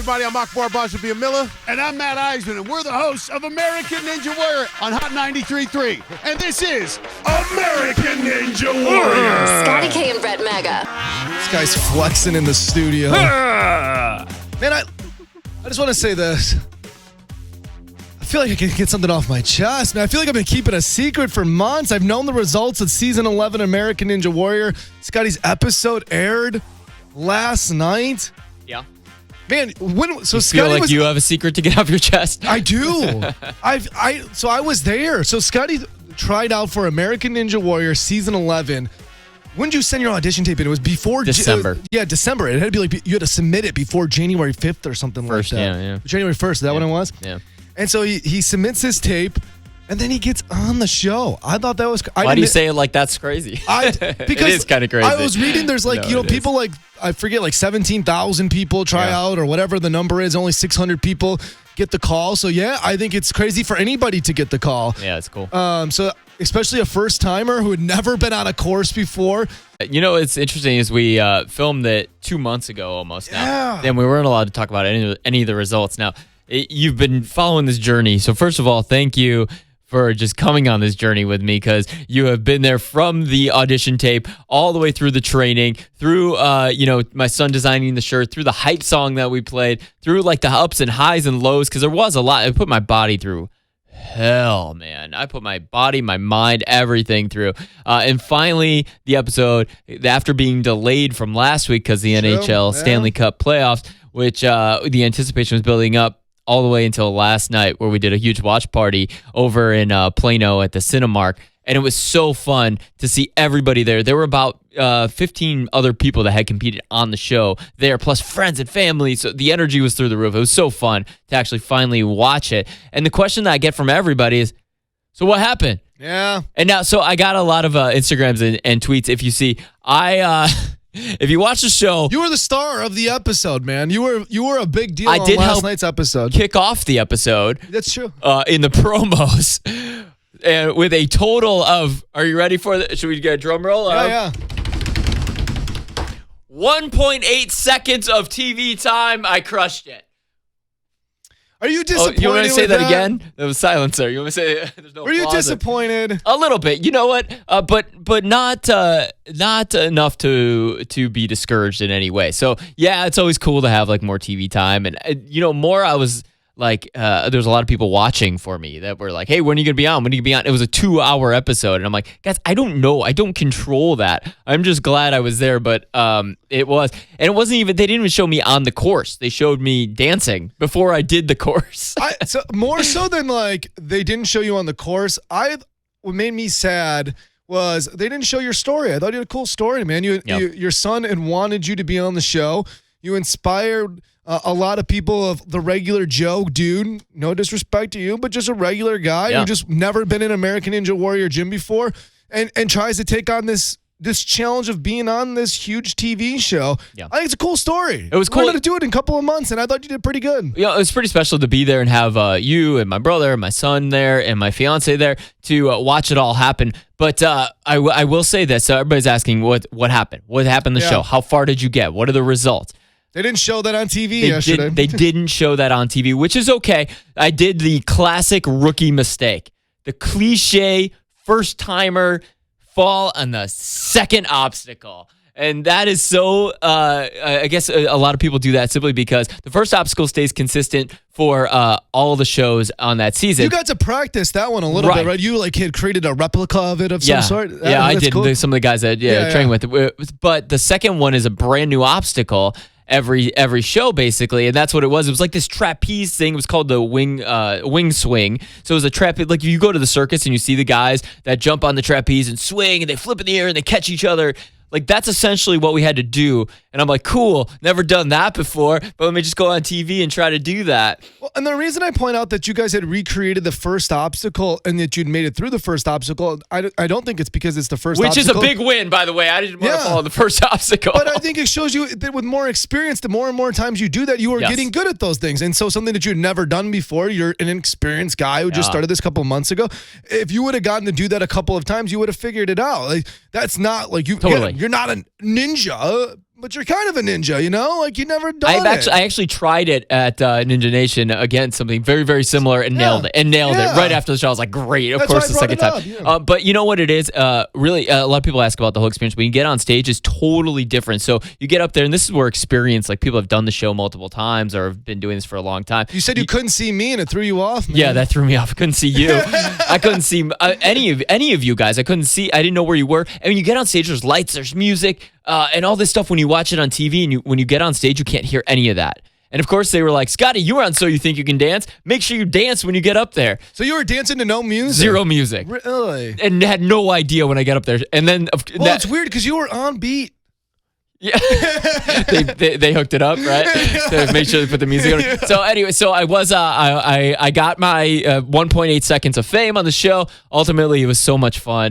everybody? I'm Akbar Bajabiya Miller. And I'm Matt Eisman, and we're the hosts of American Ninja Warrior on Hot 93.3. And this is American Ninja Warrior. Scotty K and Brett Mega. This guy's flexing in the studio. Man, I just want to say this. I feel like I can get something off my chest, man. I feel like I've been keeping a secret for months. I've known the results of Season 11 American Ninja Warrior. Scotty's episode aired last night. Yeah. Man, so you Scotty feel like you have a secret to get off your chest? I do. So I was there. So Scotty tried out for American Ninja Warrior Season 11. When did you send your audition tape in? It was before December. December. It had to be like you had to submit it before January 5th or something like that. Yeah. January 1st, is that what it was? Yeah. And so he submits his tape, and then he gets on the show. I thought that was... Why do you say it like that's crazy? Because it is kind of crazy. I was reading there's people like, I forget, like 17,000 people try out or whatever the number is. Only 600 people get the call. So yeah, I think it's crazy for anybody to get the call. Yeah, it's cool. So especially a first timer who had never been on a course before. You know, what's interesting is we filmed it 2 months ago almost now. And we weren't allowed to talk about any of the results. Now, you've been following this journey. So first of all, thank you for just coming on this journey with me, because you have been there from the audition tape all the way through the training, through my son designing the shirt, through the hype song that we played, through like the ups and highs and lows, because there was a lot. I put my body through hell, man. I put my body, my mind, everything through. And finally, the episode, after being delayed from last week because the NHL Stanley Cup playoffs, which the anticipation was building up all the way until last night, where we did a huge watch party over in Plano at the Cinemark. And it was so fun to see everybody there. There were about 15 other people that had competed on the show there, plus friends and family. So the energy was through the roof. It was so fun to actually finally watch it. And the question that I get from everybody is, so what happened? Yeah. And now, so I got a lot of Instagrams and tweets. If you see, if you watch the show, you were the star of the episode, man. You were a big deal on last night's episode. Kick off the episode. That's true. In the promos, and with a total of, are you ready for it? Should we get a drum roll? Yeah. 1.8 seconds of TV time. I crushed it. Are you disappointed? You want me to say that again? There was silence there. You want me to say there's no? Were you disappointed? A little bit. You know what? But not enough to be discouraged in any way. So yeah, it's always cool to have like more TV time, and more. I was like, there's a lot of people watching for me that were like, hey, when are you gonna be on? When are you gonna be on? It was a 2-hour episode, and I'm like, guys, I don't know. I don't control that. I'm just glad I was there, but it was, and it wasn't even. They didn't even show me on the course. They showed me dancing before I did the course. So more so than like they didn't show you on the course. What made me sad was they didn't show your story. I thought you had a cool story, man. Your son and wanted you to be on the show. You inspired a lot of people of the regular Joe dude. No disrespect to you, but just a regular guy who just never been in American Ninja Warrior gym before, and tries to take on this challenge of being on this huge TV show. Yeah. I think it's a cool story. It was cool. We're going to do it in a couple of months, and I thought you did pretty good. Yeah, it was pretty special to be there and have you and my brother and my son there and my fiance there to watch it all happen. But I will say this. So everybody's asking what happened. What happened in the show? How far did you get? What are the results? They didn't show that on TV yesterday. They didn't show that on TV, which is okay. I did the classic rookie mistake. The cliche first-timer fall on the second obstacle. And that is so, I guess a lot of people do that simply because the first obstacle stays consistent for all the shows on that season. You got to practice that one a little bit, right? You had created a replica of it of some sort? Yeah, I did. Cool. Some of the guys that trained with it. But the second one is a brand new obstacle every show, basically, and that's what it was. It was like this trapeze thing. It was called the wing swing. So it was a trapeze. Like if you go to the circus and you see the guys that jump on the trapeze and swing and they flip in the air and they catch each other. Like, that's essentially what we had to do. And I'm like, cool, never done that before, but let me just go on TV and try to do that. Well, and the reason I point out that you guys had recreated the first obstacle and that you'd made it through the first obstacle, I don't think it's because it's the first obstacle. Which is a big win, by the way. I didn't want to follow the first obstacle. But I think it shows you that with more experience, the more and more times you do that, you are getting good at those things. And so something that you'd never done before, you're an inexperienced guy who just started this a couple of months ago. If you would have gotten to do that a couple of times, you would have figured it out. Like, that's not like you. Totally. You're not a ninja. But you're kind of a ninja, you know? Like, you never done I actually tried it at Ninja Nation against something very, very similar and nailed it. Right after the show. I was like, great. Of course, the second time. But you know what it is? Really, a lot of people ask about the whole experience. When you get on stage, it's totally different. So you get up there, and this is where experience, like people have done the show multiple times or have been doing this for a long time. You said you couldn't see me, and it threw you off, man. Yeah, that threw me off. I couldn't see you. I couldn't see any of you guys. I couldn't see. I didn't know where you were. And when you get on stage, there's lights, there's music, and all this stuff. When you watch it on TV and when you get on stage, you can't hear any of that. And of course, they were like, Scotty, you were on So You Think You Can Dance. Make sure you dance when you get up there. So you were dancing to no music? Zero music. Really? And had no idea when I get up there. And then it's weird because you were on beat. Yeah, they hooked it up, right? To make sure they put the music on. So anyway, I was I got my 1.8 seconds of fame on the show. Ultimately, it was so much fun.